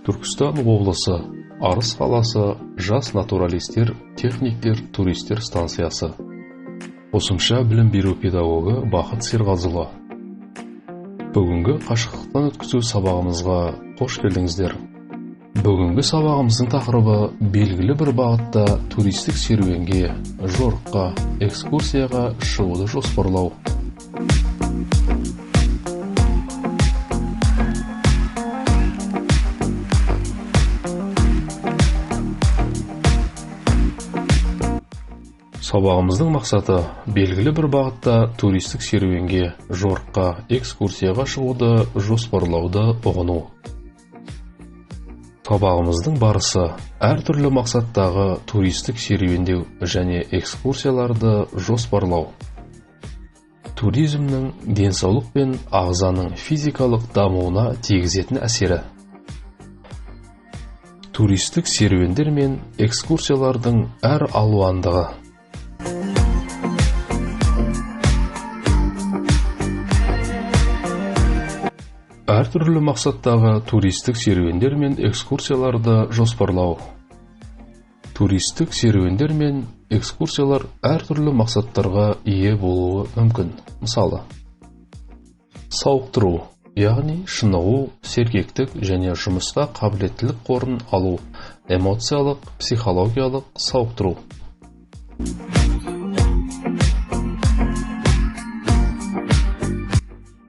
Түркістан облысы, Арыс қаласы, жас натуралистер, техниктер, туристер станциясы. Қосымша білім беру педагогы Бақыт Серғазылы. Бүгінгі қашықтықтан өткізу сабағымызға қош келдіңіздер. Бүгінгі сабағымыздың тақырыбы белгілі бір бағытта туристік серуенге, жорыққа, экскурсияға шығуды жоспарлау. Сабағымыздың мақсаты белгілі бір бағытта туристік серуенге, жорыққа, экскурсияға шығуды жоспарлауды ұғыну. Сабағымыздың барысы әртүрлі мақсаттағы туристік серуендеу және экскурсияларды жоспарлау. Туризмнің денсаулық пен ағзаның физикалық дамуына тигізетін әсері. Туристік серуендер мен экскурсиялардың әр алуандығы. Әртүрлі мақсаттағы туристік серуендер мен экскурсияларды жоспарлау. Туристік серуендер мен экскурсиялар әртүрлі мақсаттарға ие болуы мүмкін. Мысалы, сауықтыру, яғни шынығу, сергектік және жұмысқа қабілеттілік қорын алу, эмоциялық, психологиялық сауықтыру.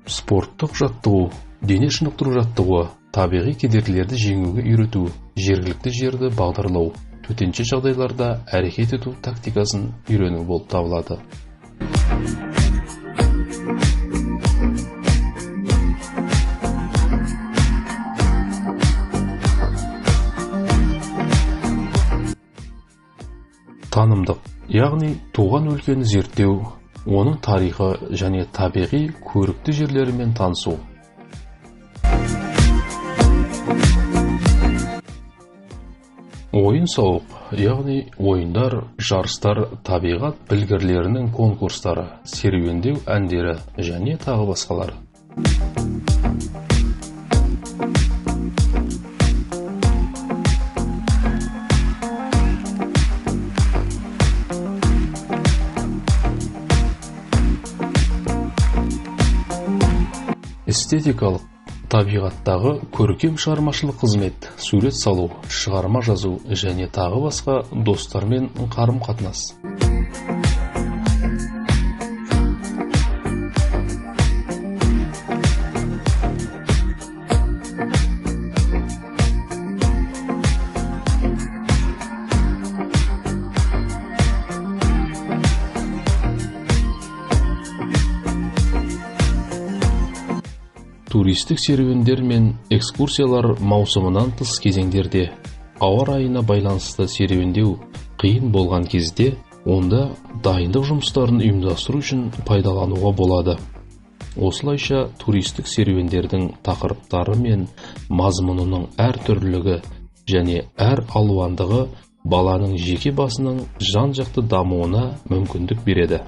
Спорттық жаттығу, дене шынықтыру жаттығуы, табиғи кедергілерді жеңуге үйрету, жергілікті жерді бағдарлау, төтенше жағдайларда әрекет ету тактикасын үйрену болып табылады. Танымдық, яғни туған өлкені зерттеу, оның тарихы және табиғи көрікті жерлерімен танысу. Ойын-сауық, яғни ойындар, жарыстар, табиғат білгірлерінің конкурстары, серуендеу әндері және тағы басқалар. Эстетикалық, табиғаттағы көркем шығармашылық қызмет, сурет салу, шығарма жазу және тағы басқа достармен қарым-қатынас. Туристік серуендер мен экскурсиялар маусымынан тыс кезеңдерде, ауа райына байланысты серуендеу қиын болған кезде, онда дайындық жұмыстарын ұйымдастыру үшін пайдалануға болады. Осылайша туристік серуендердің тақырыптары мен мазмұнының әртүрлілігі және әр алуандығы баланың жеке басының жан-жақты дамуына мүмкіндік береді.